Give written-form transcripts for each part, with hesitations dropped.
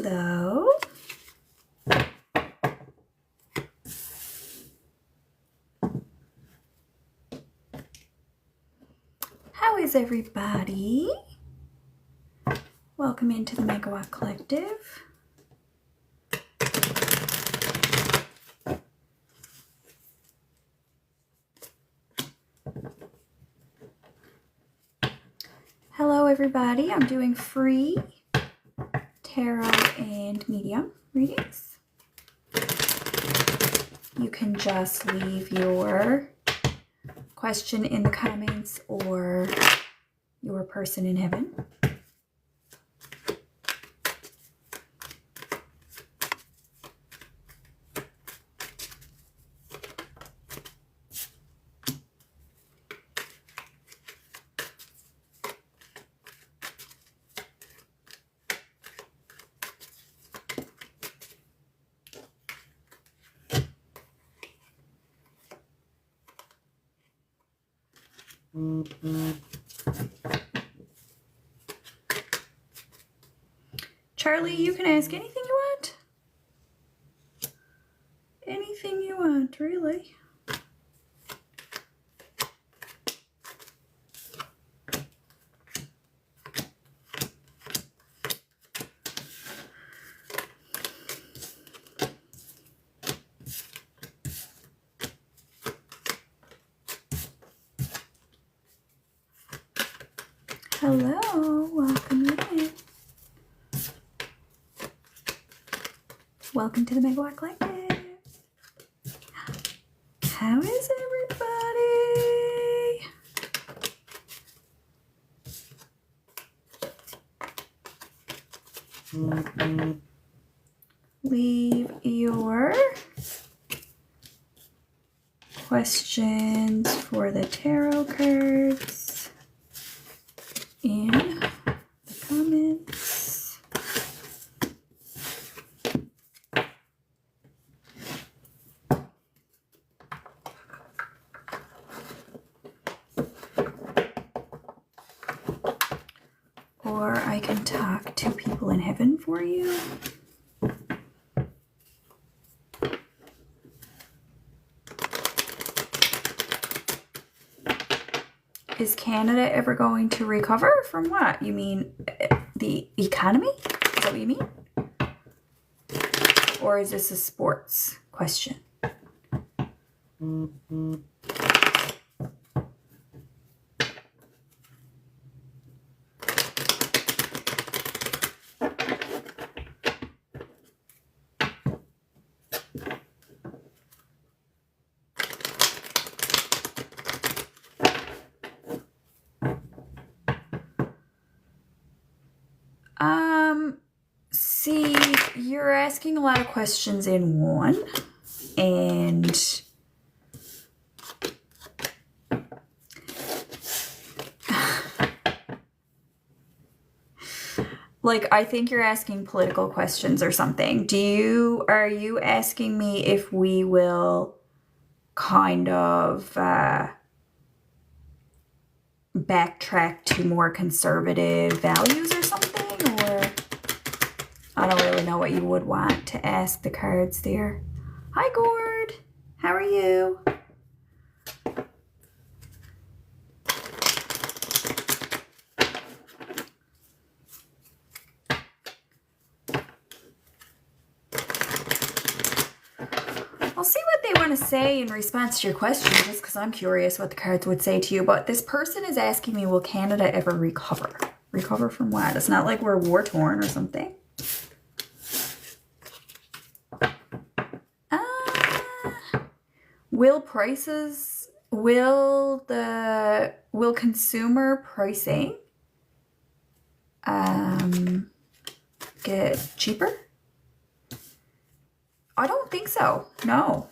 Hello. How is everybody? Welcome into the Megawatt Collective. Hello everybody, I'm doing free tarot and medium readings. You can just leave your question in the comments or your person in heaven. Charlie, you can ask anything you want. Anything you want, really. Hello, welcome in. Welcome to the Megawatt Collective. How is everybody? Leave your questions for the tarot cards in the comments. Or I can talk to people in heaven for you. Is Canada ever going to recover from what? You mean the economy? Is that what you mean? Or is this a sports question? See, you're asking a lot of questions in one, and like, I think you're asking political questions or something. Are you asking me if we will kind of backtrack to more conservative values or something? Or I don't really know what you would want to ask the cards there. Hi, Gord. How are you? I'll see what they want to say in response to your question, just because I'm curious what the cards would say to you. But this person is asking me, will Canada ever recover? Recover from what? It's not like we're war-torn or something. Will consumer pricing get cheaper? I don't think so. No.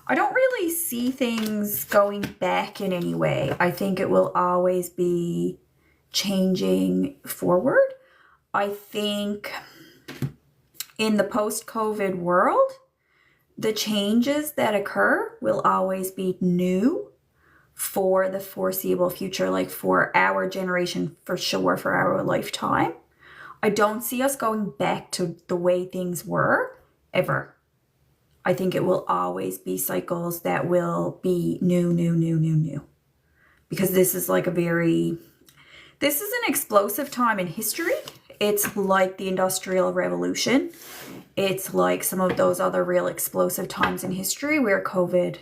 I don't really see things going back in any way. I think it will always be changing forward. I think in the post-COVID world, the changes that occur will always be new for the foreseeable future, like for our generation, for sure, for our lifetime. I don't see us going back to the way things were ever. I think it will always be cycles that will be new. Because this is like this is an explosive time in history. It's like the Industrial Revolution. It's like some of those other real explosive times in history where COVID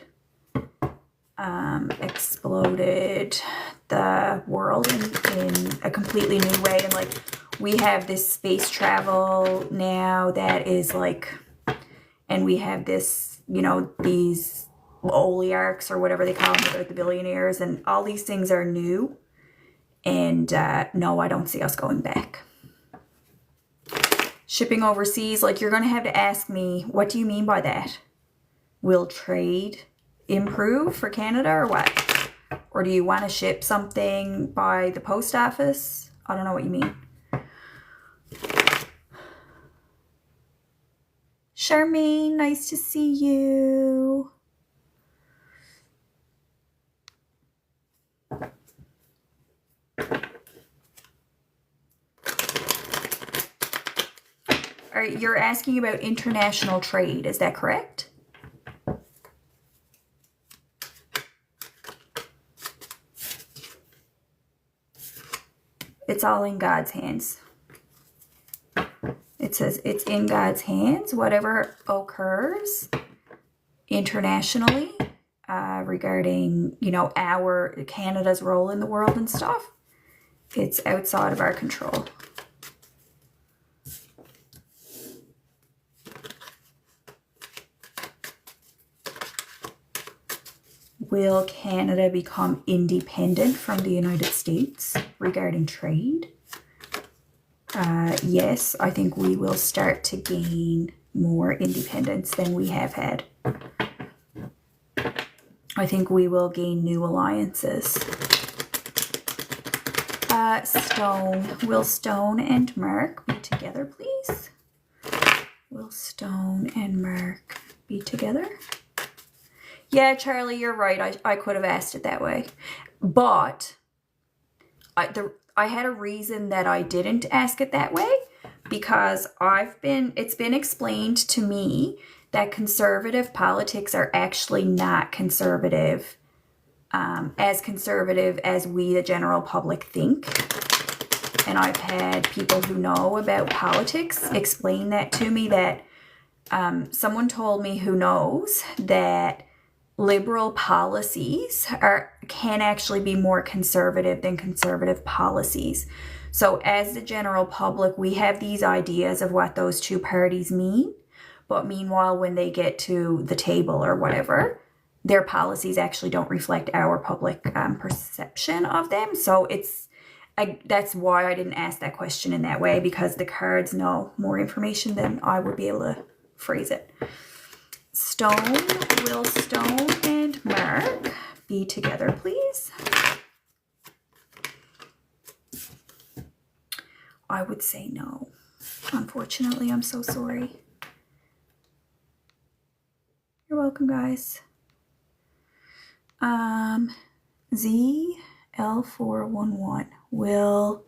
exploded the world in a completely new way. And like we have this space travel now that is like, and we have this, you know, these oligarchs or whatever they call them, like the billionaires, and all these things are new. And no, I don't see us going back. Shipping overseas, like you're going to have to ask me, what do you mean by that? Will trade improve for Canada or what? Or do you want to ship something by the post office? I don't know what you mean. Charmaine, nice to see you. All right, you're asking about international trade, is that correct? It's all in God's hands. It says it's in God's hands. Whatever occurs internationally regarding, you know, Canada's role in the world and stuff, it's outside of our control. Will Canada become independent from the United States regarding trade? Yes, I think we will start to gain more independence than we have had. I think we will gain new alliances. Stone. Will Stone and Mark be together, please? Will Stone and Mark be together? Yeah, Charlie, you're right. I could have asked it that way. But I had a reason that I didn't ask it that way, because it's been explained to me that conservative politics are actually not conservative, as conservative as we, the general public, think. And I've had people who know about politics explain that to me, that someone told me who knows that liberal policies can actually be more conservative than conservative policies. So as the general public, we have these ideas of what those two parties mean, but meanwhile, when they get to the table or whatever, their policies actually don't reflect our public perception of them. So that's why I didn't ask that question in that way, because the cards know more information than I would be able to phrase it. Will Stone and Mark be together, please? I would say no. Unfortunately, I'm so sorry. You're welcome, guys. ZL411. Will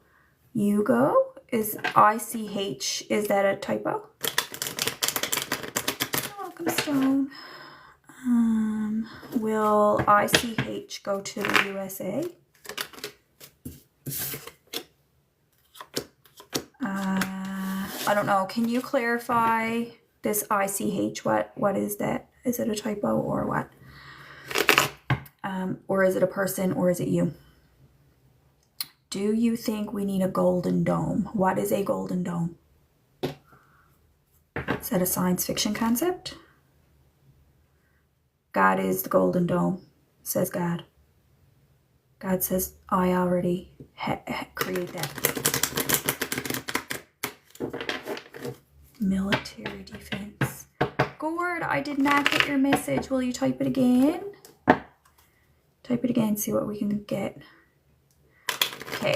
you go? Is ICH, is that a typo? Stone. Will ICH go to the USA? I don't know. Can you clarify this ICH? What is that? Is it a typo or what? Or is it a person, or is it you? Do you think we need a golden dome? What is a golden dome? Is that a science fiction concept? God is the golden dome, says God. God says, I already create that. Military defense. Gord, I did not get your message. Will you type it again? Type it again, see what we can get. Okay,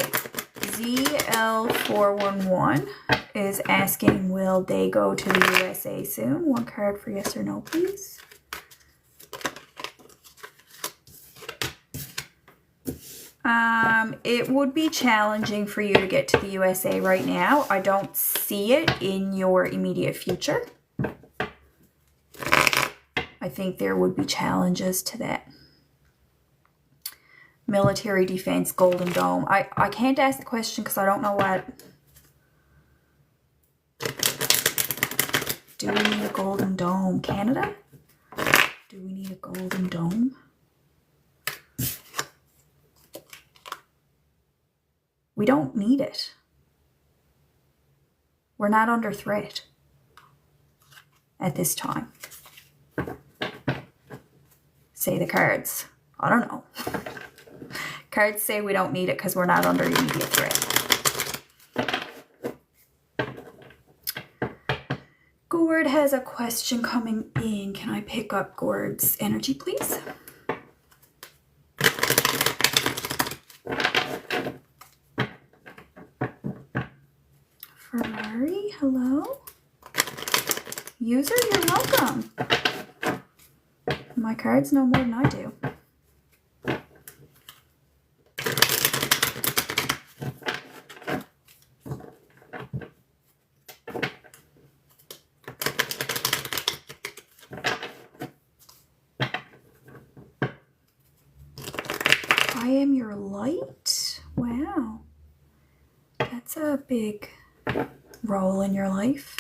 ZL411 is asking, will they go to the USA soon? One card for yes or no, please. It would be challenging for you to get to the USA right now. I don't see it in your immediate future. I think there would be challenges to that. Military defense, Golden Dome. I can't ask the question because I don't know what. Do we need a Golden Dome? Canada? Do we need a Golden Dome? We don't need it. We're not under threat at this time. Say the cards. I don't know. Cards say we don't need it because we're not under immediate threat. Gord has a question coming in. Can I pick up Gord's energy, please? Ferrari, hello? User, you're welcome. My cards know more than I do. I am your light? Wow. That's a big role in your life.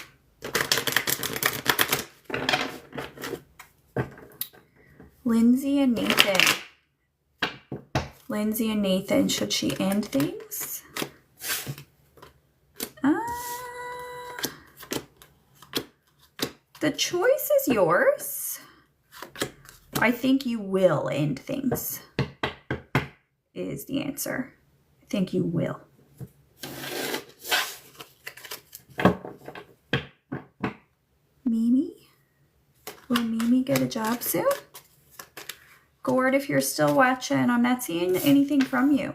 Lindsay and Nathan. Lindsay and Nathan, should she end things? The choice is yours. I think you will end things, is the answer. I think you will. Mimi? Will Mimi get a job soon? Gord, if you're still watching, I'm not seeing anything from you.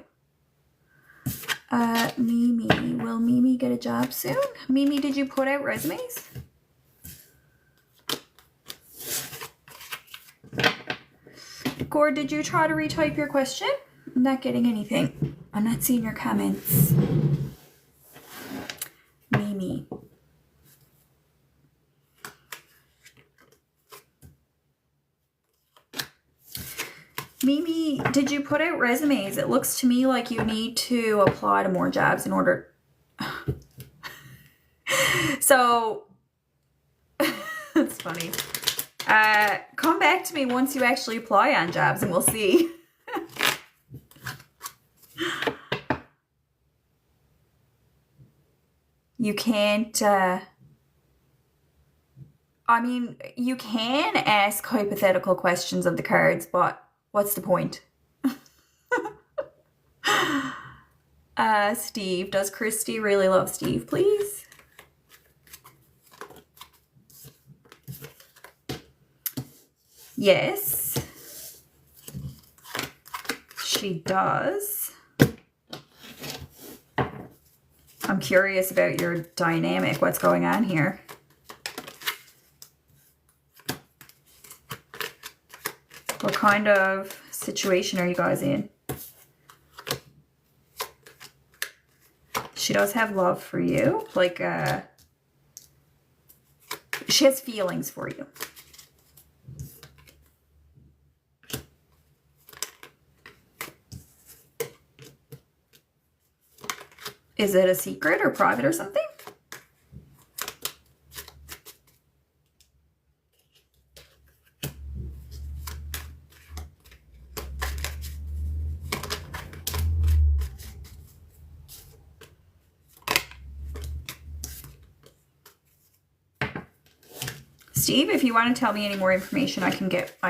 Mimi. Will Mimi get a job soon? Mimi, did you put out resumes? Gord, did you try to retype your question? I'm not getting anything. I'm not seeing your comments. Mimi. Mimi, did you put out resumes? It looks to me like you need to apply to more jobs in order. So, that's funny. Come back to me once you actually apply on jobs and we'll see. You can't, I mean, you can ask hypothetical questions of the cards, but what's the point? Steve, does Christy really love Steve, please? Yes, she does. I'm curious about your dynamic. What's going on here? What kind of situation are you guys in? She does have love for you. Like, she has feelings for you. Is it a secret or private or something? Steve, if you want to tell me any more information, I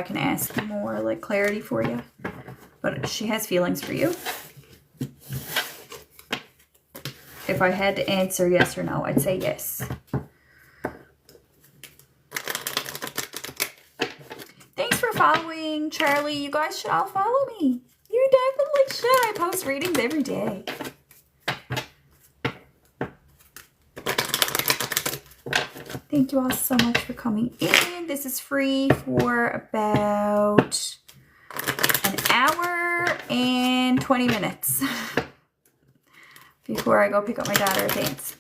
can ask more like clarity for you. But she has feelings for you. If I had to answer yes or no, I'd say yes. Thanks for following, Charlie. You guys should all follow me. You definitely should. I post readings every day. Thank you all so much for coming in. This is free for about an hour and 20 minutes before I go pick up my daughter at Danes.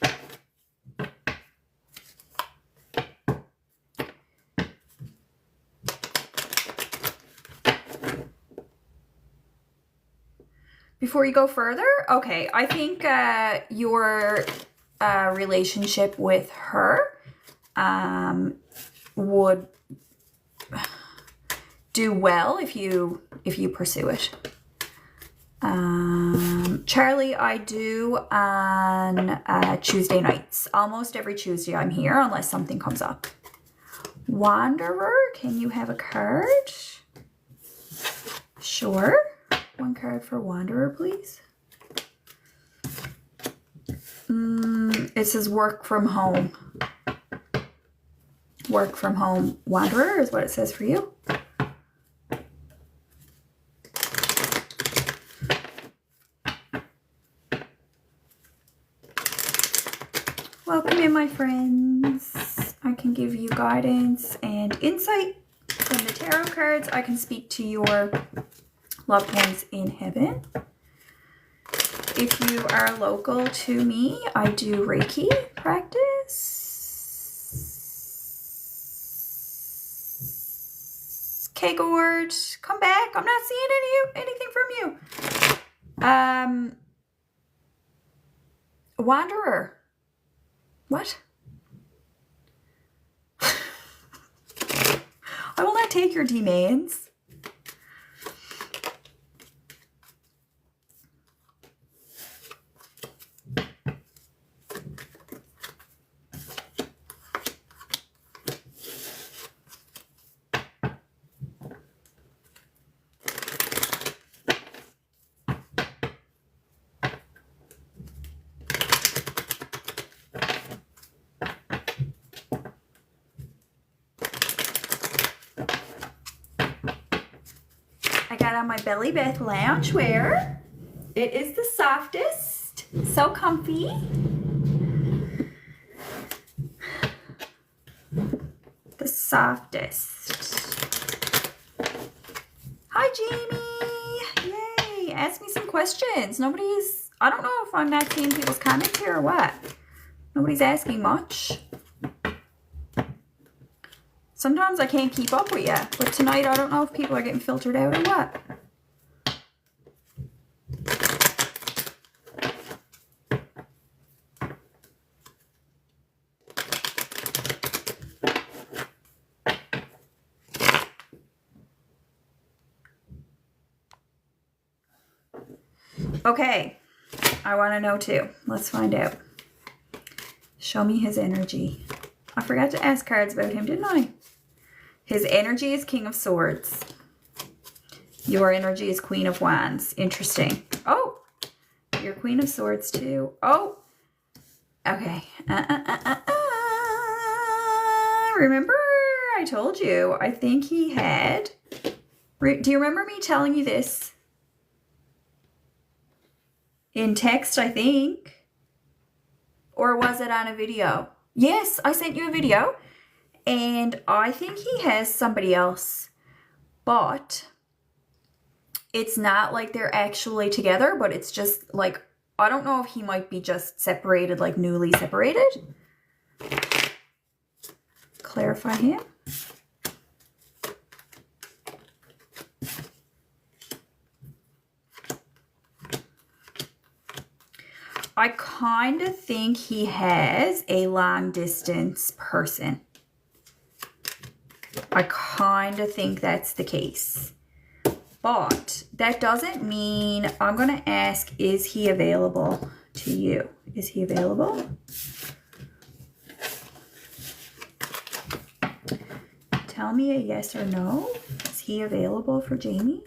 Before you go further, okay, I think your relationship with her would do well if you pursue it. Charlie, I do on Tuesday nights. Almost every Tuesday I'm here unless something comes up. Wanderer, can you have a card? Sure. One card for Wanderer, please. It says work from home. Work from home. Wanderer is what it says for you. Welcome in, my friends. I can give you guidance and insight from the tarot cards. I can speak to your loved ones in heaven. If you are local to me, I do Reiki practice. Okay, Gord, come back. I'm not seeing anything from you. Wanderer. What? I will not take your demands. On my Belly Bath loungewear. It is the softest, so comfy. The softest. Hi, Jamie. Yay. Ask me some questions. I don't know if I'm not seeing people's comments here or what. Nobody's asking much. Sometimes I can't keep up with you, but tonight I don't know if people are getting filtered out or what. Okay, I want to know too. Let's find out. Show me his energy. I forgot to ask cards about him, didn't I? His energy is King of Swords. Your energy is Queen of Wands. Interesting. Oh, you're Queen of Swords too. Oh, okay. Remember I told you, I think he had... Do you remember me telling you this? In text, I think. Or was it on a video? Yes, I sent you a video. And I think he has somebody else. But it's not like they're actually together. But it's just like, I don't know if he might be just separated, like newly separated. Clarify him. I kind of think he has a long distance person. I kind of think that's the case. But that doesn't mean, I'm going to ask, is he available to you? Is he available? Tell me a yes or no. Is he available for Jamie?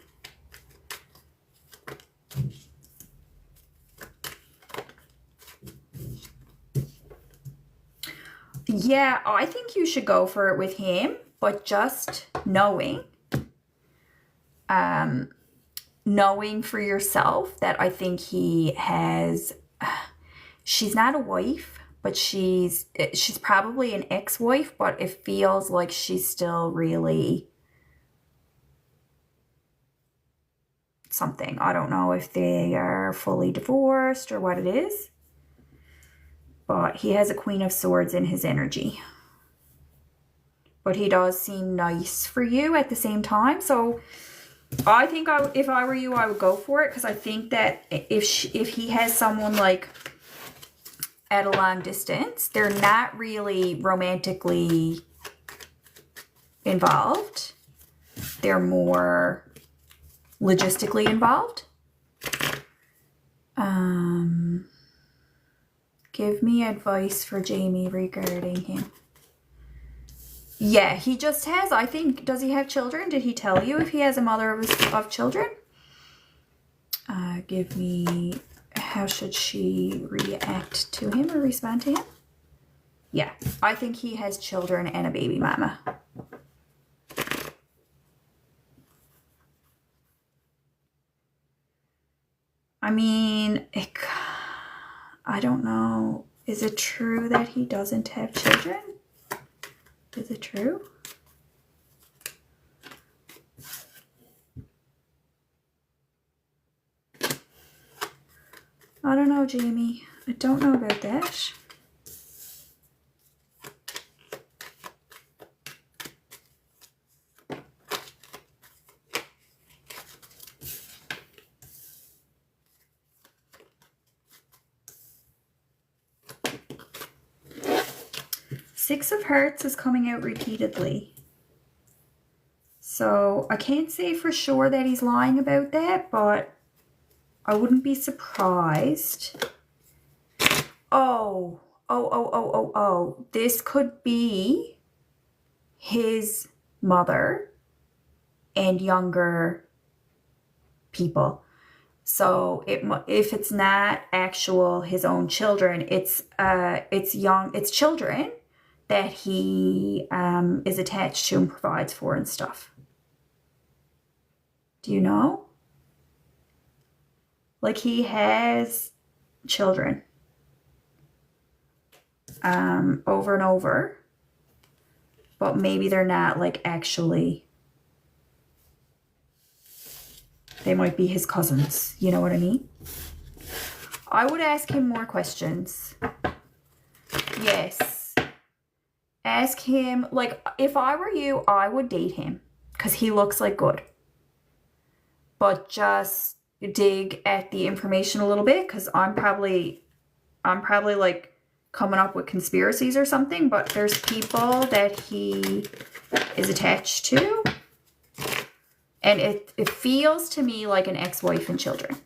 Yeah, I think you should go for it with him, but just knowing for yourself that I think he has, she's not a wife, but she's probably an ex-wife, but it feels like she's still really something. I don't know if they are fully divorced or what it is. But he has a Queen of Swords in his energy. But he does seem nice for you at the same time. So I think if I were you, I would go for it. Because I think that if he has someone like at a long distance, they're not really romantically involved. They're more logistically involved. Give me advice for Jamie regarding him. Yeah, he just has, I think, does he have children? Did he tell you if he has a mother of children? Give me, how should she react to him or respond to him? Yeah, I think he has children and a baby mama. I mean, I don't know. Is it true that he doesn't have children? Is it true? I don't know, Jamie. I don't know about that. Six of Hearts is coming out repeatedly. So I can't say for sure that he's lying about that, but I wouldn't be surprised. Oh. This could be his mother and younger people. So if it's not actual his own children, it's children that he is attached to and provides for and stuff. Do you know? Like he has children over and over, but maybe they're not like actually, they might be his cousins. You know what I mean? I would ask him more questions. Yes. Ask him, like, if I were you, I would date him because he looks like good. But just dig at the information a little bit because I'm probably like coming up with conspiracies or something, but there's people that he is attached to. And it feels to me like an ex-wife and children.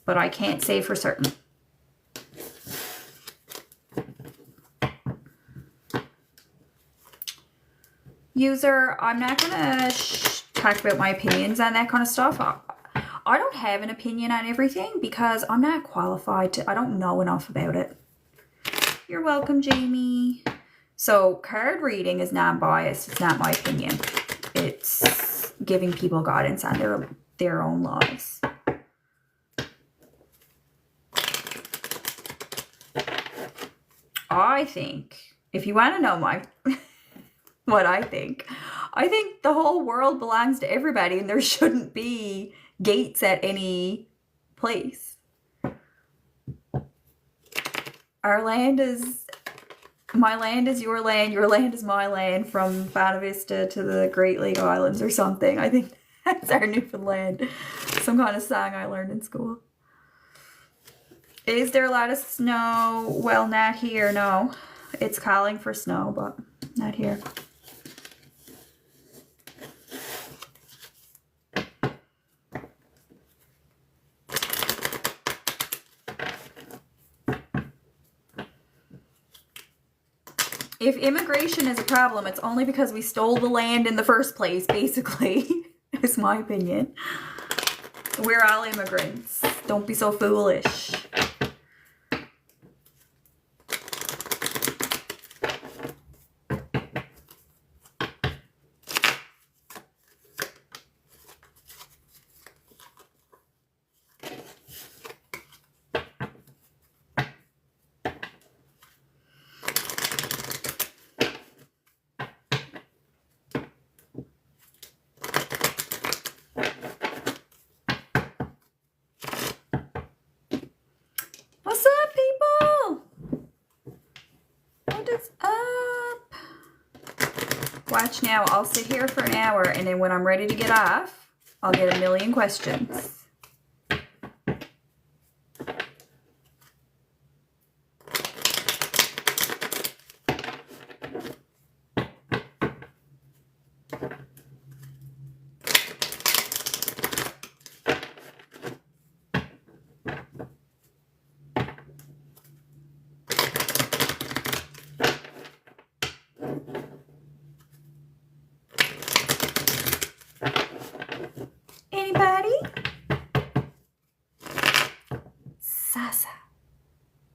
But I can't say for certain. User, I'm not going to talk about my opinions on that kind of stuff. I don't have an opinion on everything because I'm not qualified to, I don't know enough about it. You're welcome, Jamie. So card reading is non-biased. It's not my opinion. It's giving people guidance on their own lives. I think, if you want to know what I think the whole world belongs to everybody and there shouldn't be gates at any place. Our land is, my land is your land is my land, from Bonavista to the Great Lake Islands or something. I think that's our Newfoundland. Some kind of song I learned in school. Is there a lot of snow? Well, not here, no. It's calling for snow, but not here. If immigration is a problem, it's only because we stole the land in the first place, basically, is my opinion. We're all immigrants. Don't be so foolish. Watch now. I'll sit here for an hour, and then when I'm ready to get off, I'll get a million questions. Anybody? Sasa.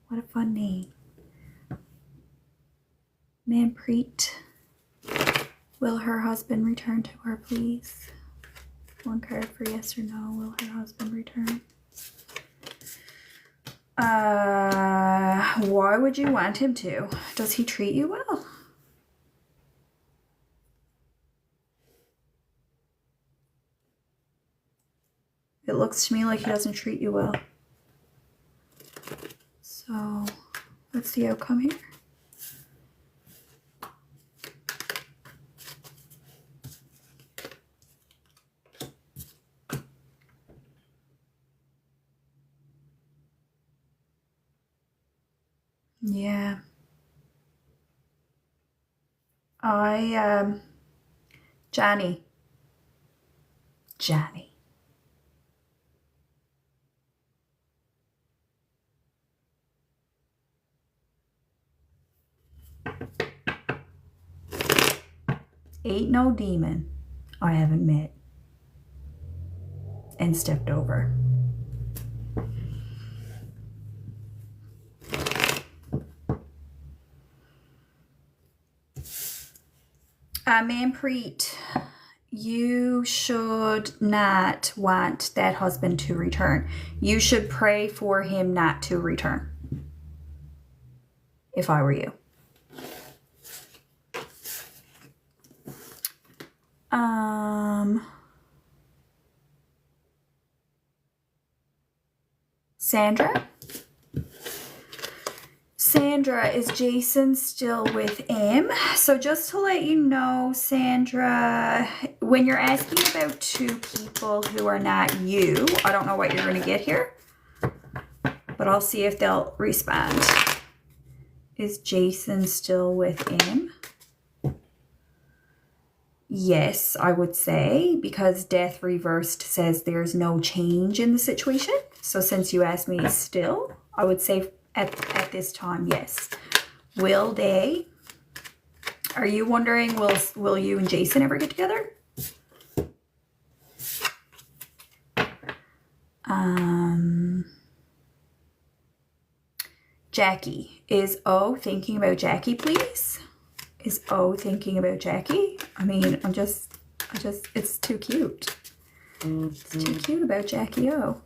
What a fun name. Manpreet. Will her husband return to her, please? One card for yes or no. Will her husband return? Why would you want him to? Does he treat you well? It looks to me like he doesn't treat you well. So, what's the outcome here? Yeah. Johnny. Ain't no demon I haven't met and stepped over. Manpreet, you should not want that husband to return. You should pray for him not to return, if I were you. Sandra, is Jason still with M? So just to let you know, Sandra, when you're asking about two people who are not you, I don't know what you're going to get here, but I'll see if they'll respond. Is Jason still with M? Yes, I would say, because Death Reversed says there's no change in the situation. So since you asked me still, I would say at this time, yes. Will they? Are you wondering, will you and Jason ever get together? Jackie. Is O thinking about Jackie, please? Is O thinking about Jackie? I mean, it's too cute. It's too cute about Jackie O.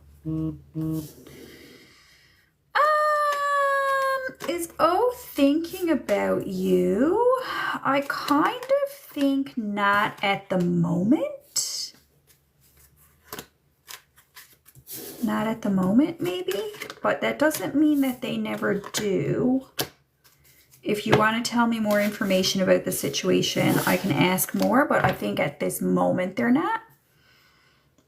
Is O thinking about you? I kind of think not at the moment. Not at the moment, maybe. But that doesn't mean that they never do. If you want to tell me more information about the situation, I can ask more, but I think at this moment they're not.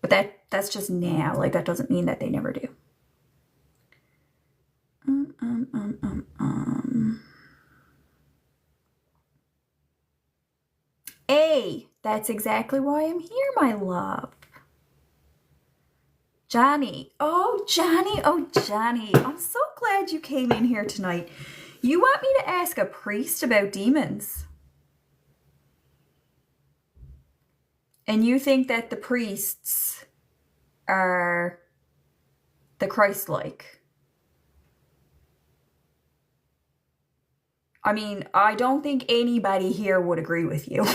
But that's just now. Like, that doesn't mean that they never do. A, that's exactly why I'm here, my love. Johnny. Oh, Johnny. Oh, Johnny. I'm so glad you came in here tonight. You want me to ask a priest about demons? And you think that the priests are the Christ-like? I mean, I don't think anybody here would agree with you.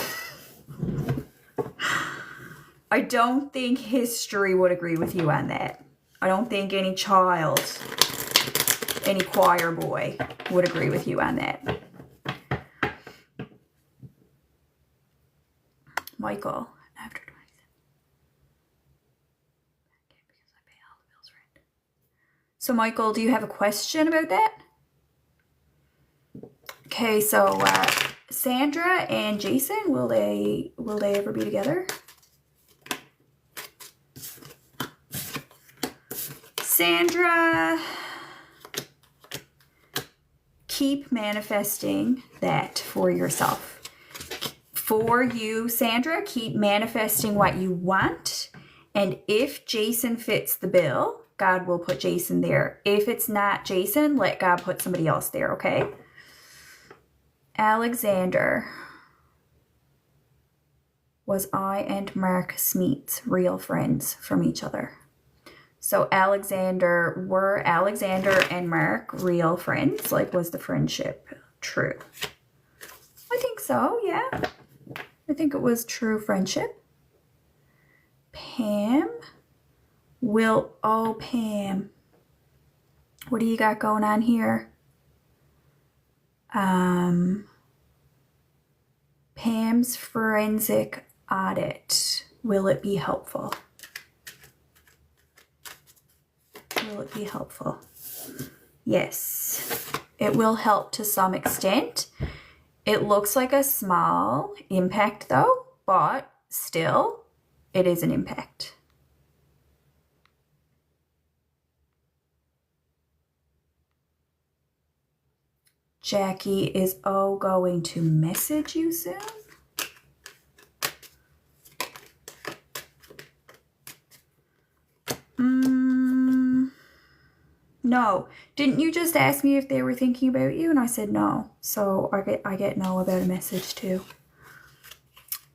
I don't think history would agree with you on that. I don't think any child, any choir boy would agree with you on that. Michael, after 27. Because I pay all the bills rent. So Michael, do you have a question about that? Okay, so Sandra and Jason, will they ever be together? Sandra, keep manifesting that for yourself. For you, Sandra, keep manifesting what you want. And if Jason fits the bill, God will put Jason there. If it's not Jason, let God put somebody else there, okay? Alexander, was I and Mark Smeets real friends from each other? So were Alexander and Mark real friends? Like, was the friendship true? I think so, yeah. I think it was true friendship. Pam, Pam, what do you got going on here? Pam's forensic audit, will it be helpful? Will it be helpful? Yes, it will help to some extent. It looks like a small impact though, but still, it is an impact. Jackie is going to message you soon. No. Didn't you just ask me if they were thinking about you? And I said no. So I get no about a message too.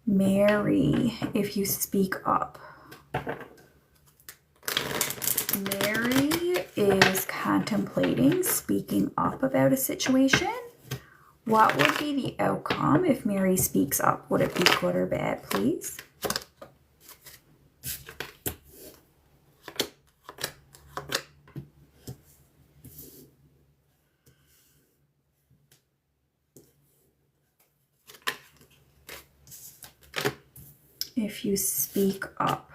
Mary, if you speak up. Mary is contemplating speaking up about a situation. What would be the outcome if Mary speaks up? Would it be good or bad, please? If you speak up.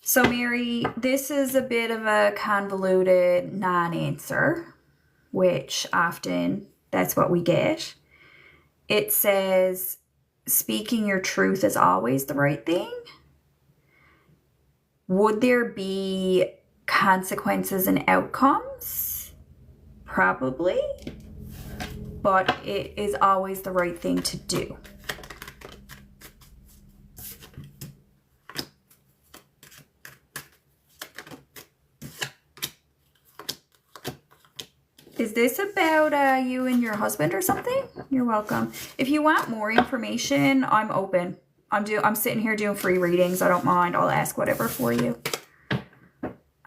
So Mary, this is a bit of a convoluted non-answer, which often that's what we get. It says speaking your truth is always the right thing. Would there be consequences and outcomes? Probably, but it is always the right thing to do. Is this about you and your husband or something? You're welcome. If you want more information, I'm open. I'm sitting here doing free readings. I don't mind. I'll ask whatever for you.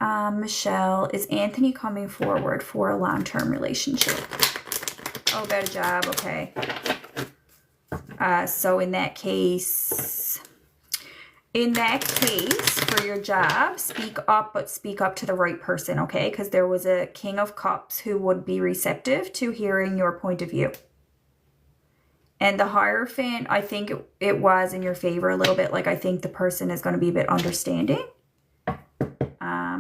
Michelle, is Anthony coming forward for a long-term relationship? Oh, about a job. Okay. So in that case, for your job, speak up, but speak up to the right person, okay? Because there was a King of Cups who would be receptive to hearing your point of view. And the Hierophant, I think it was in your favor a little bit. Like, I think the person is going to be a bit understanding.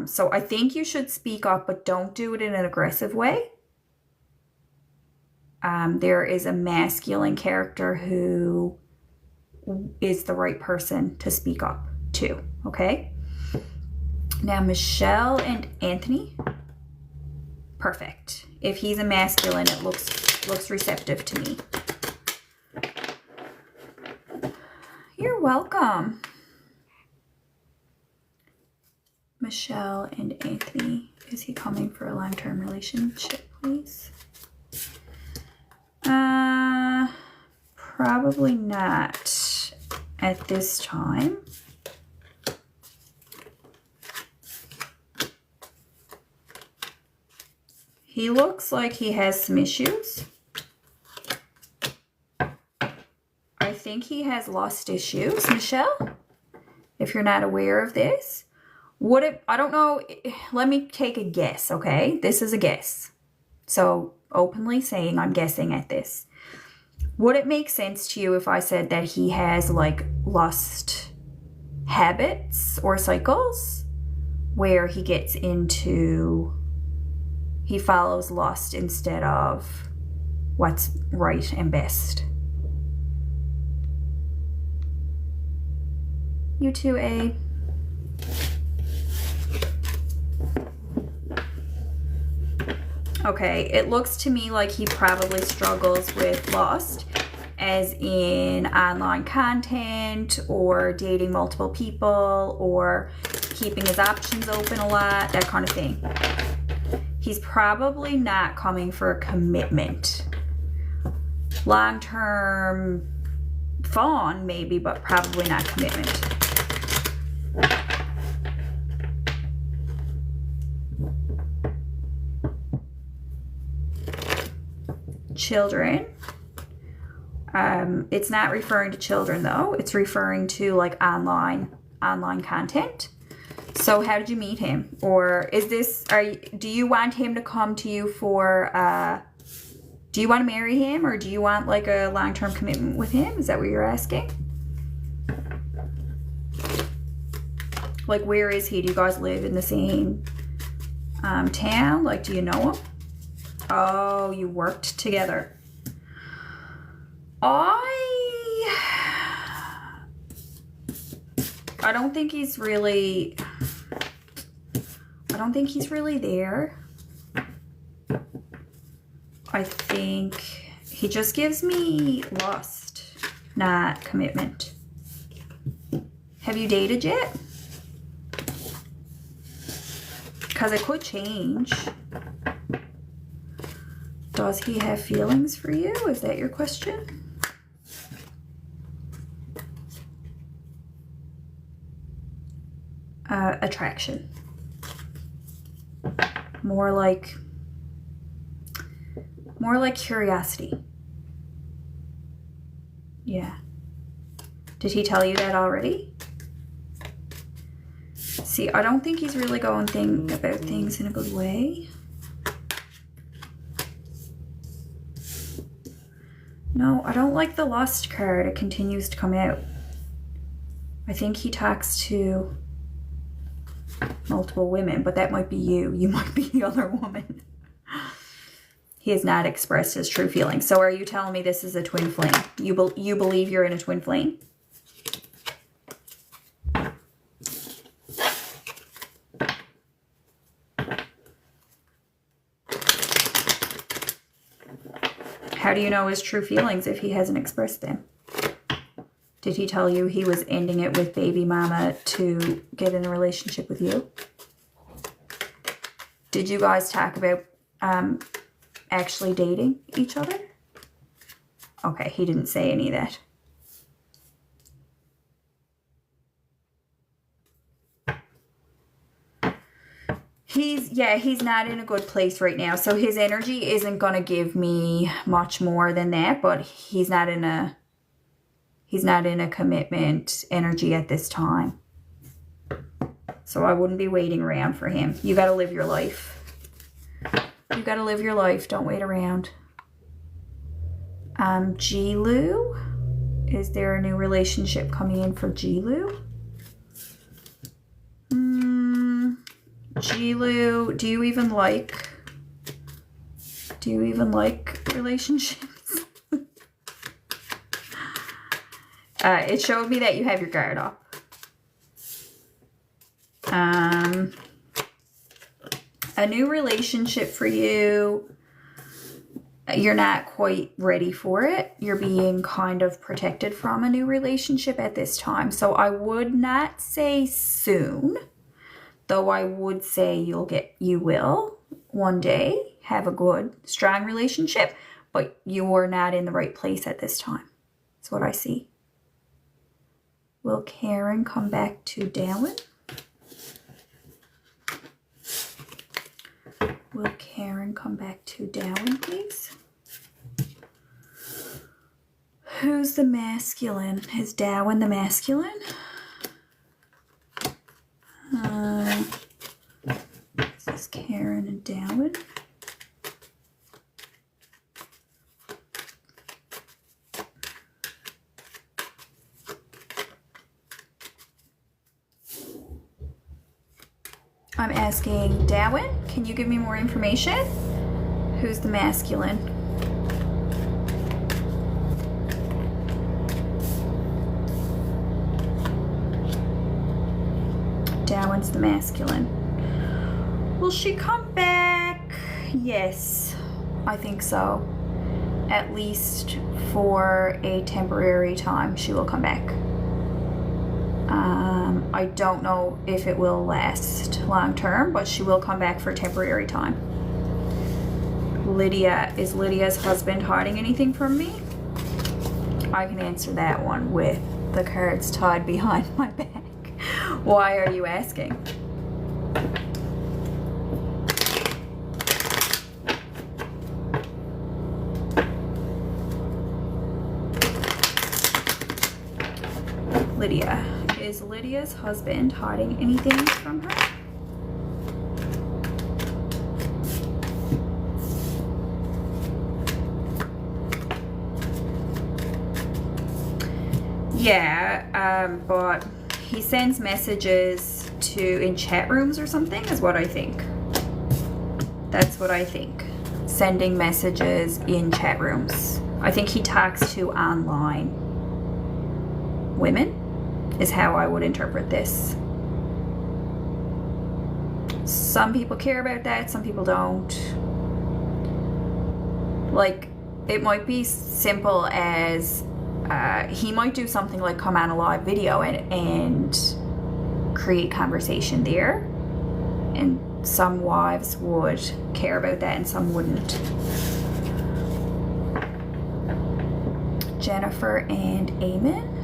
So I think you should speak up, but don't do it in an aggressive way. There is a masculine character who is the right person to speak up to, okay? Now, Michelle and Anthony, perfect. If he's a masculine, it looks receptive to me. You're welcome. Michelle and Anthony, is he coming for a long-term relationship, please? Probably not at this time. He looks like he has some issues. I think he has lust issues, Michelle, if you're not aware of this. I don't know, let me take a guess, okay? This is a guess. So openly saying I'm guessing at this. Would it make sense to you if I said that he has like lust habits or cycles where he follows lust instead of what's right and best. You too, A. Okay, it looks to me like he probably struggles with lust, as in online content or dating multiple people or keeping his options open a lot, that kind of thing. He's probably not coming for a commitment. Long-term fun, maybe, but probably not commitment. Children. It's not referring to children, though. It's referring to like online content. So how did you meet him? Or is this, do you want him to come to you for, do you want to marry him, or do you want like a long-term commitment with him? Is that what you're asking? Like, where is he? Do you guys live in the same town? Like, do you know him? Oh, you worked together. I don't think he's really there. I think he just gives me lust, not commitment. Have you dated yet? Because it could change. Does he have feelings for you? Is that your question? Attraction. More like curiosity. Yeah. Did he tell you that already? See, I don't think he's really going about things in a good way. No, I don't like the lust card. It continues to come out. I think he talks to multiple women, but that might be you. You might be the other woman. He has not expressed his true feelings. So are you telling me this is a twin flame? You believe you're in a twin flame? How do you know his true feelings if he hasn't expressed them? Did he tell you he was ending it with baby mama to get in a relationship with you? Did you guys talk about actually dating each other? Okay, he didn't say any of that. He's not in a good place right now. So his energy isn't going to give me much more than that, but he's not in a commitment energy at this time. So I wouldn't be waiting around for him. You got to live your life. You got to live your life. Don't wait around. Jilu. Is there a new relationship coming in for Jilu? Jilu, do you even like relationships? It showed me that you have your guard up. A new relationship for you. You're not quite ready for it. You're being kind of protected from a new relationship at this time. So I would not say soon, though I would say you will one day have a good, strong relationship, but you are not in the right place at this time. That's what I see. Will Karen come back to Darwin? Will Karen come back to Darwin, please? Who's the masculine? Is Darwin the masculine? This is Karen and Darwin. I'm asking Darwin, can you give me more information? Who's the masculine? that one's the masculine. Will she come back? Yes, I think so. At least for a temporary time, she will come back. I don't know if it will last long term, but she will come back for a temporary time. Lydia, is Lydia's husband hiding anything from me? I can answer that one with the cards tied behind my back. Why are you asking? Lydia, is Lydia's husband hiding anything from her? Yeah, but he sends messages in chat rooms or something is what I think. That's what I think. Sending messages in chat rooms. I think he talks to online women is how I would interpret this. Some people care about that, some people don't. Like, it might be simple as he might do something like come on a live video and create conversation there, and some wives would care about that and some wouldn't. Jennifer and Eamon.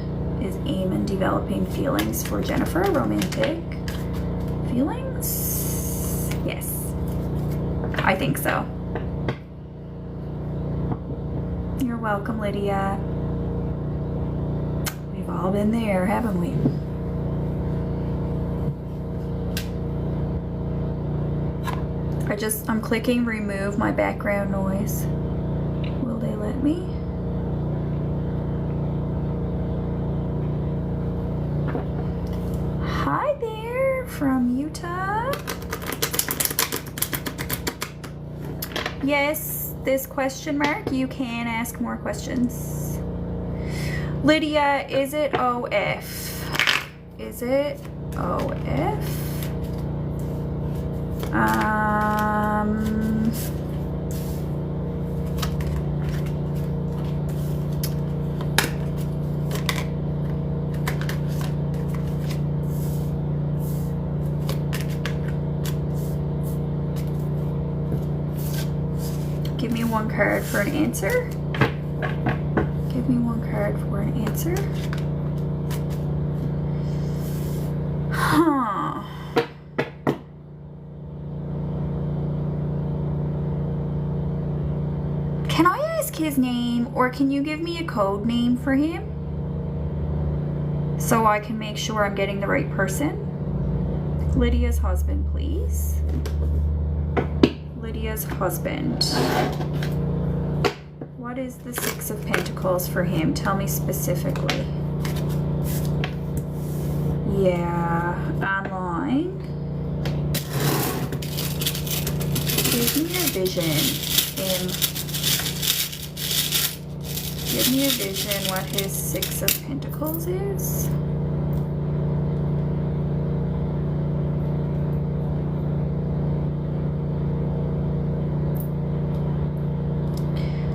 Is Eamon developing feelings for Jennifer? Romantic feelings? Yes, I think so. You're welcome, Lydia. We've all been there, haven't we? I'm clicking remove my background noise. Will they let me? Hi there from Utah. Yes, this question mark, you can ask more questions. Lydia, is it OF? Is it OF? Give me one card for an answer. Give me one card for an answer. Huh. Can I ask his name, or can you give me a code name for him so I can make sure I'm getting the right person? Lydia's husband, please. Lydia's husband. What is the Six of Pentacles for him? Tell me specifically. Yeah, online. Give me a vision. Give me a vision what his Six of Pentacles is.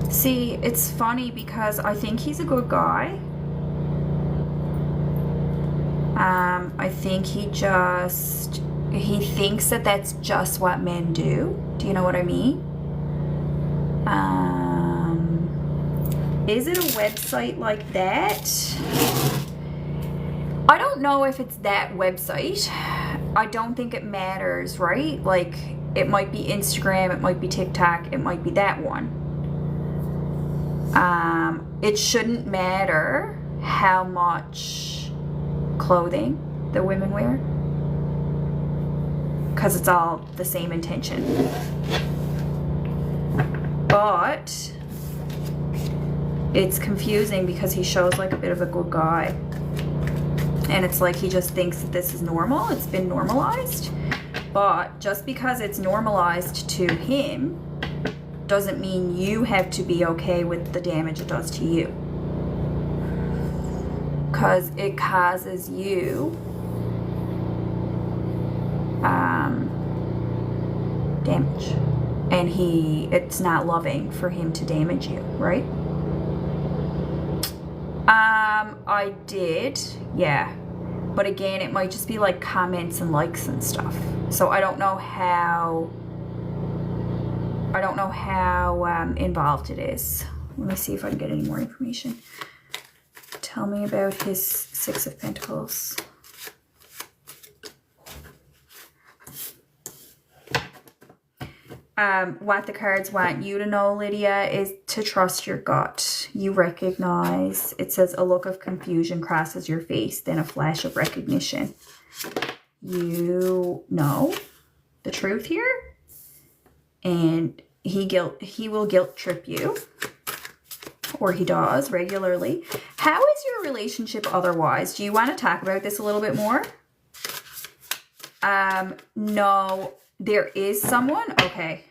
See, it's funny because I think he's a good guy. I think he thinks that that's just what men do. Do you know what I mean? Is it a website like that? I don't know if it's that website. I don't think it matters, right? Like, it might be Instagram, it might be TikTok, it might be that one. It shouldn't matter how much clothing the women wear, because it's all the same intention. But it's confusing because he shows like a bit of a good guy, and it's like he just thinks that this is normal. It's been normalized, but just because it's normalized to him doesn't mean you have to be okay with the damage it does to you, because it causes you damage. And it's not loving for him to damage you, right? I did, yeah. But again, it might just be like comments and likes and stuff. So I don't know how involved it is. Let me see if I can get any more information. Tell me about his Six of Pentacles. What the cards want you to know, Lydia, is to trust your gut. You recognize, it says a look of confusion crosses your face, then a flash of recognition. You know the truth here, and he will guilt trip you, or he does regularly. How is your relationship otherwise? Do you want to talk about this a little bit more? No, there is someone. Okay.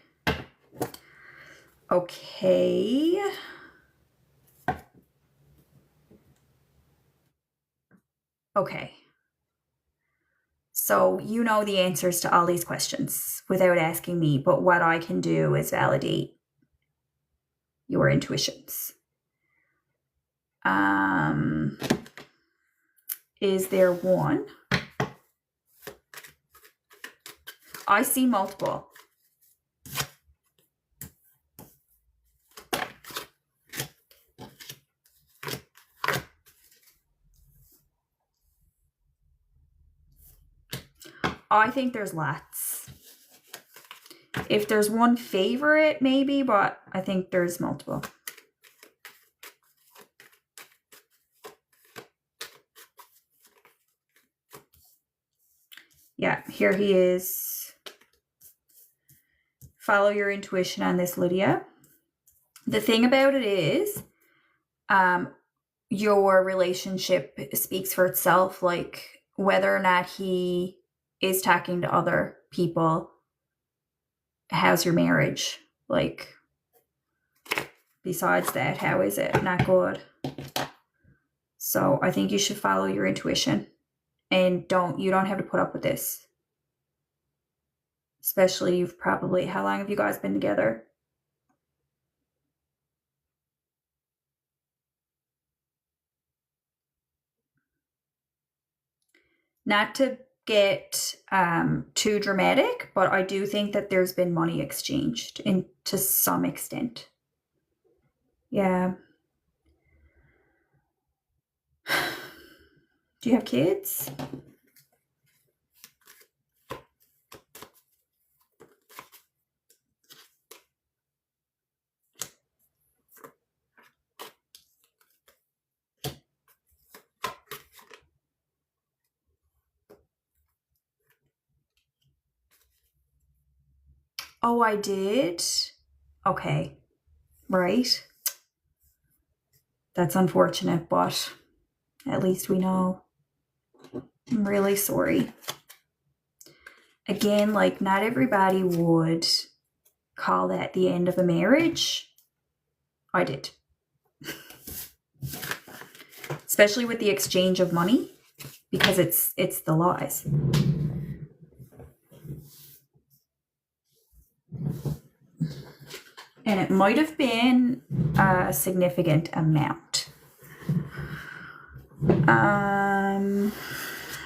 Okay. Okay. So you know the answers to all these questions without asking me, but what I can do is validate your intuitions. Is there one? I see multiple. I think there's lots. If there's one favorite, maybe, but I think there's multiple. Yeah, here he is. Follow your intuition on this, Lydia. The thing about it is, your relationship speaks for itself, like whether or not he is talking to other people. How's your marriage? Like, besides that, how is it? Not good. So I think you should follow your intuition, and you don't have to put up with this. Especially how long have you guys been together? Not to get too dramatic, but I do think that there's been money exchanged to some extent. Yeah. Do you have kids? Oh, I did? Okay. Right. That's unfortunate, but at least we know. I'm really sorry. Again, like, not everybody would call that the end of a marriage. I did. Especially with the exchange of money, because it's the lies. And it might have been a significant amount.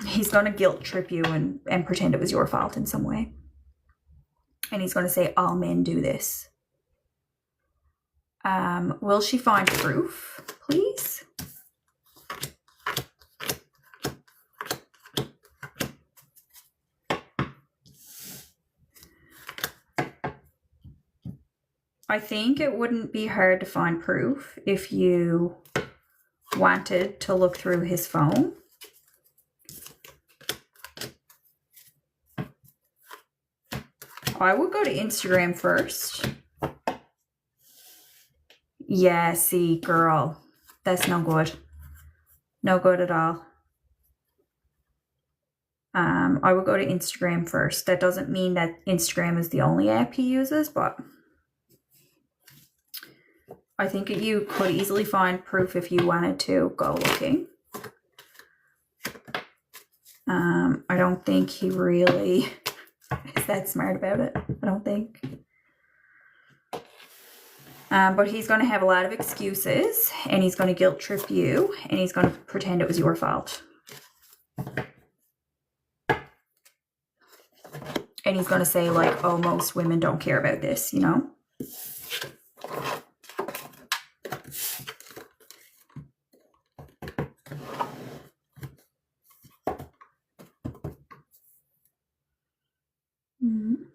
He's going to guilt trip you and pretend it was your fault in some way. And he's going to say, all men do this. Will she find proof, please? I think it wouldn't be hard to find proof if you wanted to look through his phone. I would go to Instagram first. Yeah, see, girl, that's no good. No good at all. I would go to Instagram first. That doesn't mean that Instagram is the only app he uses, but I think you could easily find proof if you wanted to go looking. I don't think he really is that smart about it. I don't think. But he's going to have a lot of excuses, and he's going to guilt trip you, and he's going to pretend it was your fault. And he's going to say, like, oh, most women don't care about this, you know?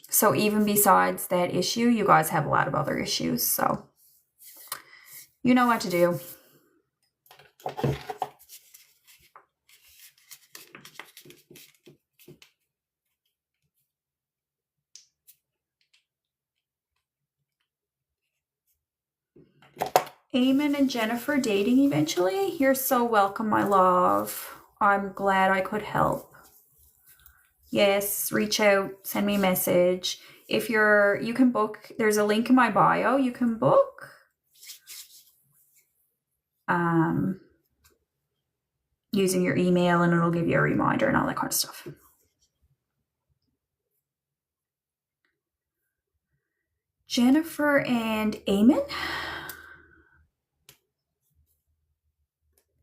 So even besides that issue, you guys have a lot of other issues. So you know what to do. Eamon and Jennifer dating eventually? You're so welcome, my love. I'm glad I could help. Yes, reach out, send me a message. If you can book, there's a link in my bio, you can book. Using your email, and it'll give you a reminder and all that kind of stuff. Jennifer and Eamon?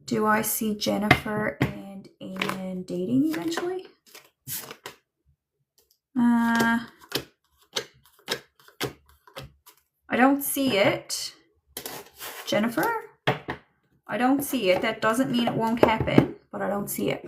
Do I see Jennifer and Eamon dating eventually? I don't see it. Jennifer? I don't see it. That doesn't mean it won't happen, but I don't see it.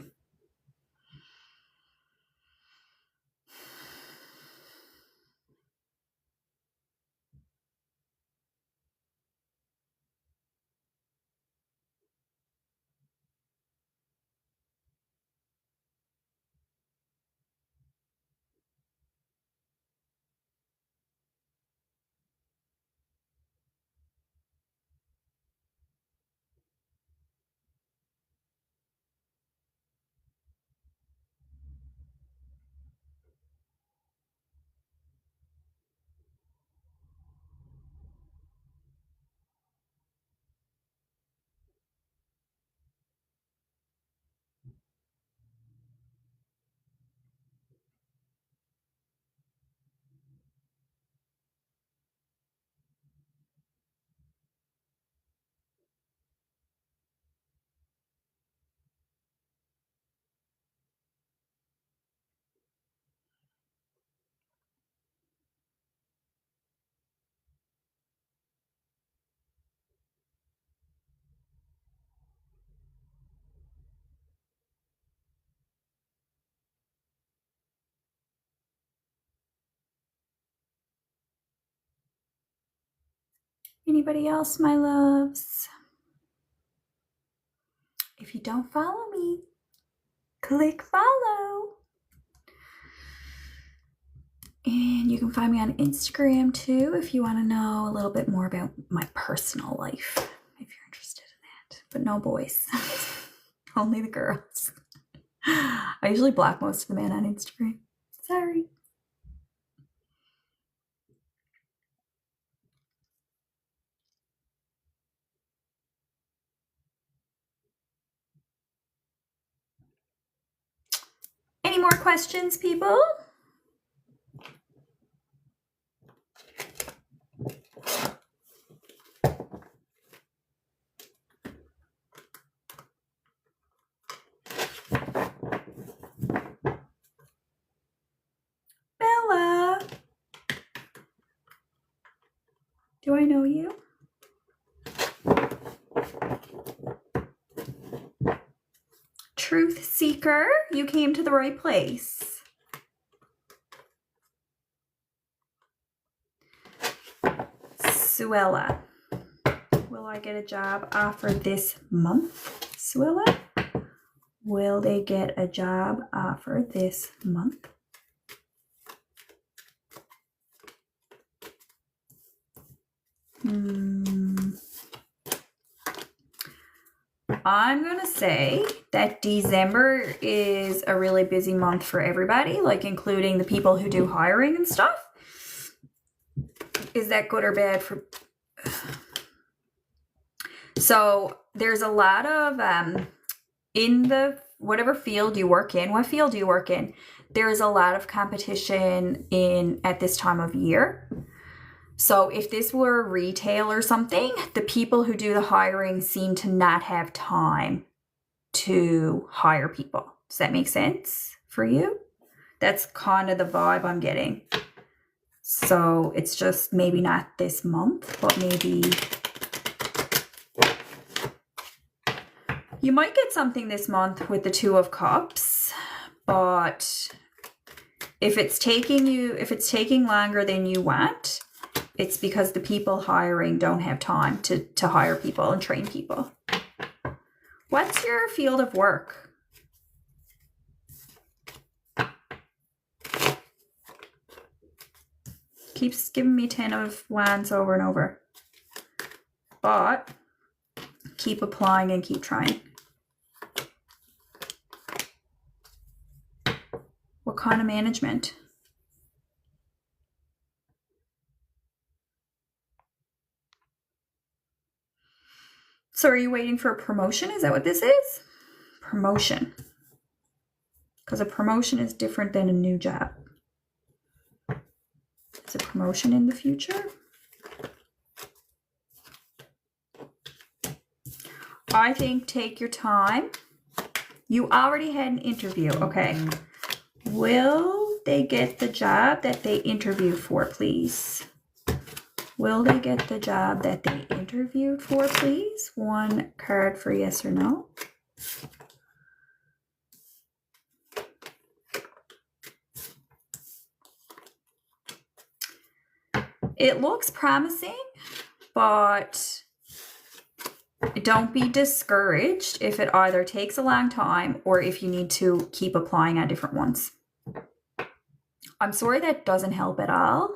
Anybody else, my loves? If you don't follow me, click follow. And you can find me on Instagram too if you want to know a little bit more about my personal life, if you're interested in that. But no boys, only the girls. I usually block most of the men on Instagram. Sorry. Any more questions, people? Bella, do I know you? Truth seeker, you came to the right place. Suella, will I get a job offer this month? Suella, will they get a job offer this month? I'm going to say that December is a really busy month for everybody, like including the people who do hiring and stuff. Is that good or bad for... So there's a lot of, in the whatever field you work in, what field do you work in? There is a lot of competition at this time of year. So if this were retail or something, the people who do the hiring seem to not have time to hire people. Does that make sense for you? That's kind of the vibe I'm getting. So it's just maybe not this month, but maybe you might get something this month with the Two of Cups, but if it's taking longer than you want, it's because the people hiring don't have time to hire people and train people. What's your field of work? Keeps giving me 10 of Wands over and over. But keep applying and keep trying. What kind of management? So are you waiting for a promotion? Is that what this is? Promotion. Because a promotion is different than a new job. Is a promotion in the future? I think take your time. You already had an interview. Okay. Will they get the job that they interviewed for, please? Will they get the job that they interviewed for, please? One card for yes or no. It looks promising, but don't be discouraged if it either takes a long time or if you need to keep applying on different ones. I'm sorry that doesn't help at all.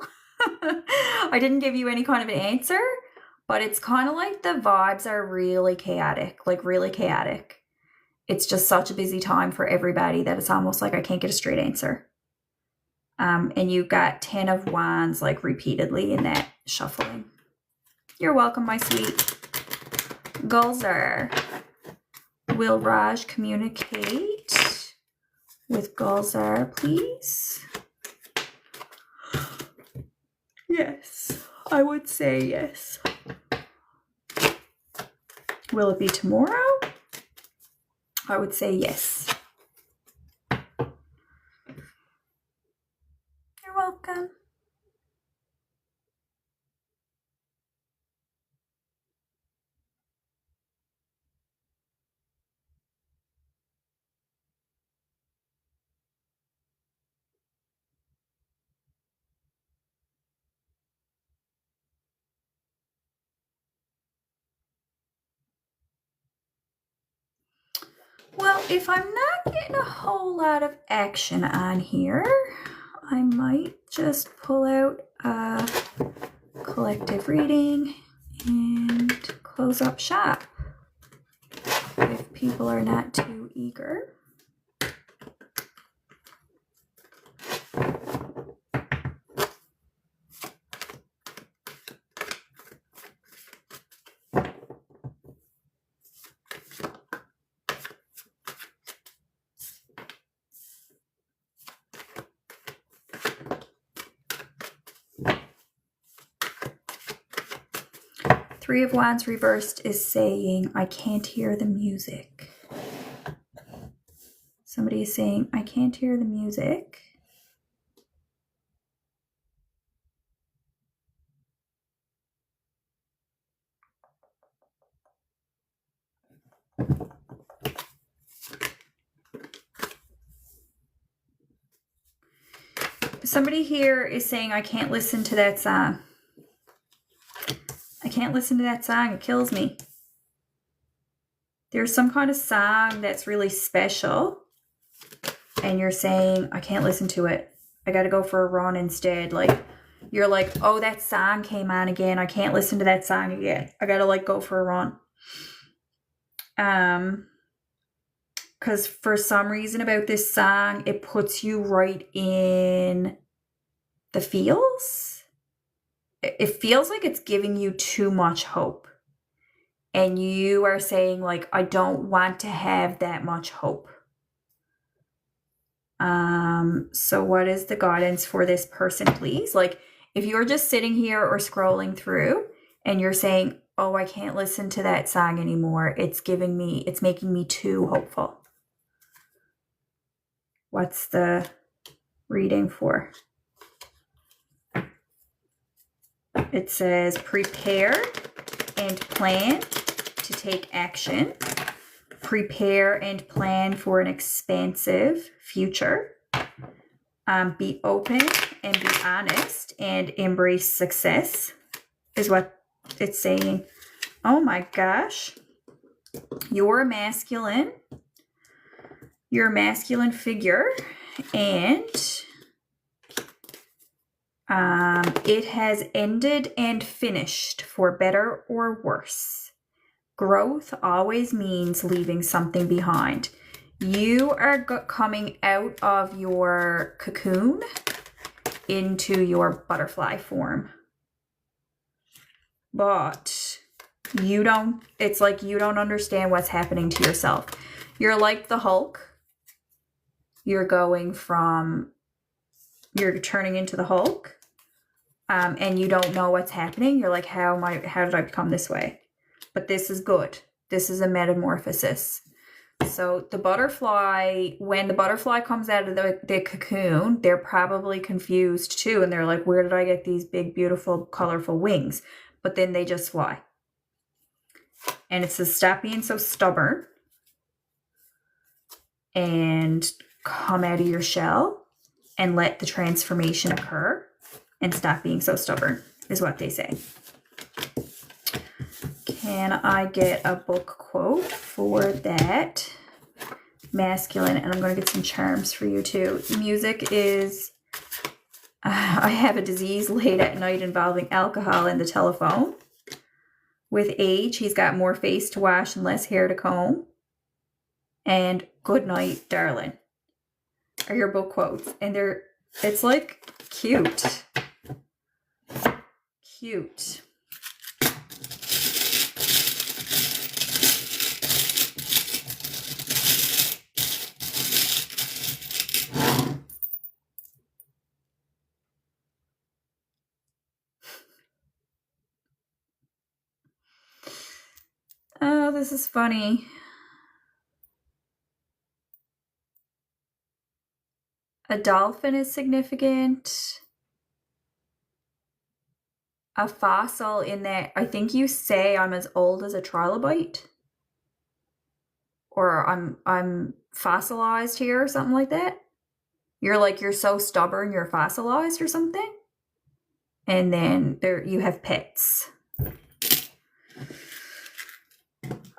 I didn't give you any kind of an answer, but it's kind of like the vibes are really chaotic, like really chaotic. It's just such a busy time for everybody that it's almost like I can't get a straight answer. And you got 10 of Wands like repeatedly in that shuffling. You're welcome, my sweet. Gulzar. Will Raj communicate with Gulzar, please? Yes, I would say yes. Will it be tomorrow? I would say yes. You're welcome. Well, if I'm not getting a whole lot of action on here, I might just pull out a collective reading and close up shop if people are not too eager. Three of Wands reversed is saying, I can't hear the music. Somebody is saying, I can't hear the music. Somebody here is saying, I can't listen to that song. I can't listen to that song. It kills me. There's some kind of song that's really special. And you're saying, I can't listen to it. I got to go for a run instead. Like, you're like, oh, that song came on again. I can't listen to that song again. I got to like go for a run. Because for some reason about this song, it puts you right in the feels. It feels like it's giving you too much hope. And you are saying like, I don't want to have that much hope. So what is the guidance for this person, please? Like, if you're just sitting here or scrolling through and you're saying, oh, I can't listen to that song anymore, it's making me too hopeful. What's the reading for? It says prepare and plan to take action. Prepare and plan for an expansive future. Be open and be honest and embrace success is what it's saying. Oh my gosh. You're a masculine figure, and it has ended and finished for better or worse. Growth always means leaving something behind. You are coming out of your cocoon into your butterfly form. But it's like you don't understand what's happening to yourself. You're like the Hulk. You're turning into the Hulk. And you don't know what's happening. You're like, how did I become this way? But this is good. This is a metamorphosis. So the butterfly, when the butterfly comes out of the cocoon, they're probably confused too. And they're like, where did I get these big, beautiful, colorful wings? But then they just fly. And it says, stop being so stubborn and come out of your shell and let the transformation occur and stop being so stubborn, is what they say. Can I get a book quote for that? Masculine, and I'm going to get some charms for you too. Music is, I have a disease late at night involving alcohol and the telephone. With age, he's got more face to wash and less hair to comb. And good night, darling, are your book quotes. And it's like cute. Cute. Oh, this is funny. A dolphin is significant. A fossil in that, I think you say I'm as old as a trilobite. Or I'm fossilized here or something like that. You're so stubborn, you're fossilized or something. And then you have pets.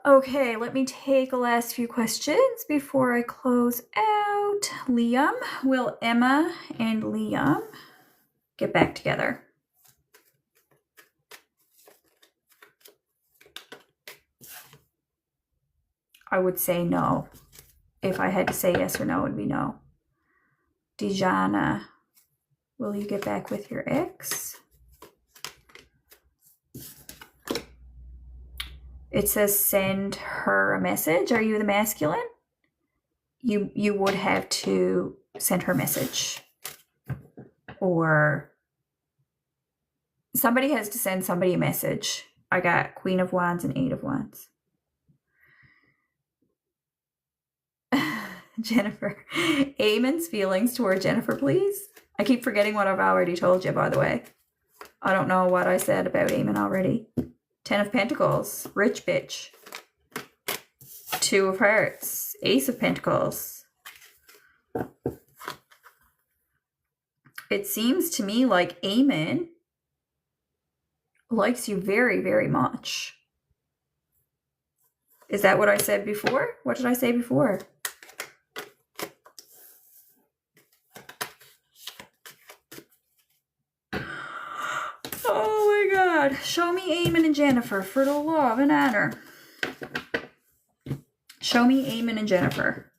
Okay, let me take the last few questions before I close out. Liam, will Emma and Liam get back together? I would say no. If I had to say yes or no, it would be no. Dejana, will you get back with your ex? It says send her a message. Are you the masculine? You would have to send her a message. Or somebody has to send somebody a message. I got Queen of Wands and Eight of Wands. Jennifer. Eamon's feelings toward Jennifer, please. I keep forgetting what I've already told you, by the way. I don't know what I said about Eamon already. 10 of Pentacles, rich bitch. 2 of Hearts, Ace of Pentacles. It seems to me like Eamon likes you very, very much. Is that what I said before? What did I say before? Oh my God. Show me Eamon and Jennifer for the love and honor. Show me Eamon and Jennifer.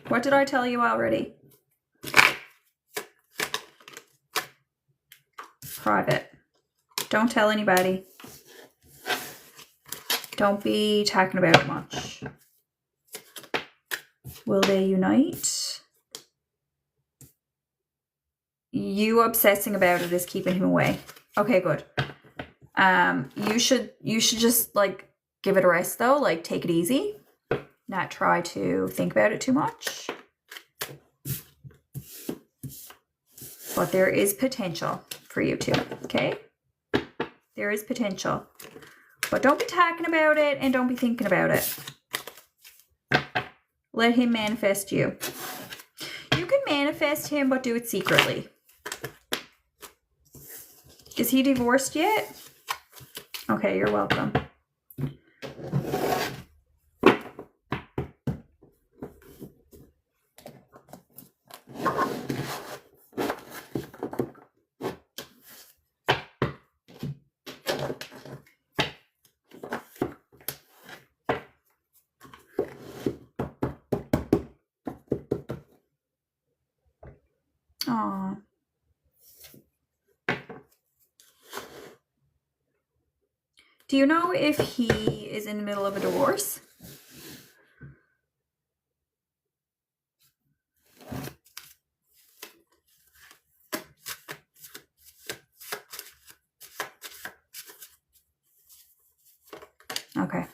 What did I tell you already? Private. Don't tell anybody. Don't be talking about it much. Will they unite? You obsessing about it is keeping him away. Okay, good. You should just like give it a rest though, like take it easy. Not try to think about it too much. But there is potential for you two, okay? There is potential. But don't be talking about it and don't be thinking about it. Let him manifest you. You can manifest him, but do it secretly. Is he divorced yet? Okay, you're welcome. Aw. Do you know if he is in the middle of a divorce? Okay.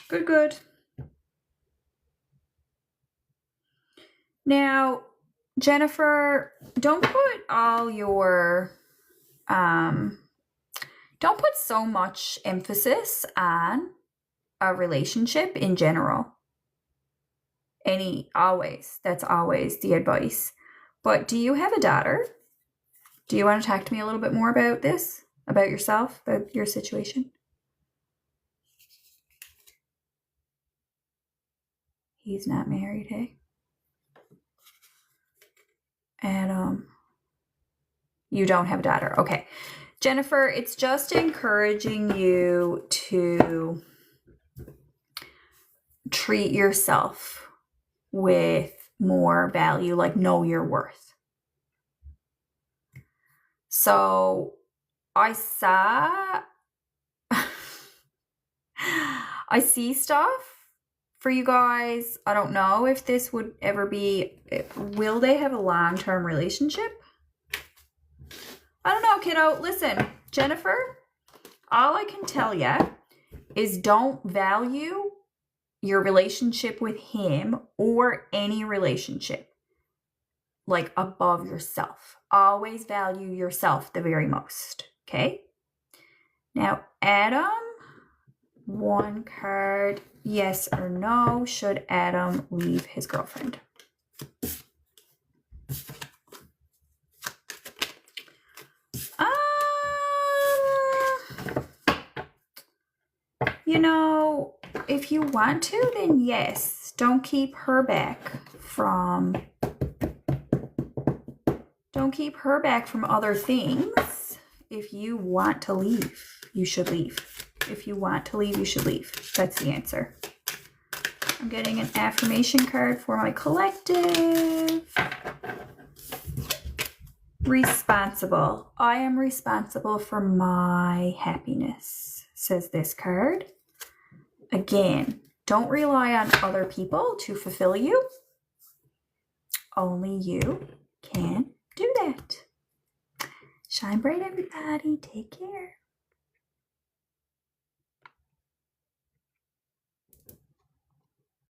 Good, good. Now, Jennifer, don't put all your, don't put so much emphasis on a relationship in general. That's always the advice. But do you have a daughter? Do you want to talk to me a little bit more about this? About yourself, about your situation? He's not married, hey? Adam, you don't have a daughter. Okay. Jennifer, it's just encouraging you to treat yourself with more value, like know your worth. So I see stuff for you guys. I don't know if this would ever be, will they have a long-term relationship? I don't know, kiddo. Listen, Jennifer, all I can tell you is don't value your relationship with him or any relationship like above yourself. Always value yourself the very most, okay? Now, Adam, one card, yes or no, should Adam leave his girlfriend? You know, if you want to, then yes. Don't keep her back from other things. If you want to leave, you should leave. If you want to leave, you should leave. That's the answer. I'm getting an affirmation card for my collective. Responsible. I am responsible for my happiness, says this card. Again, don't rely on other people to fulfill you. Only you can do that. Shine bright, everybody. Take care.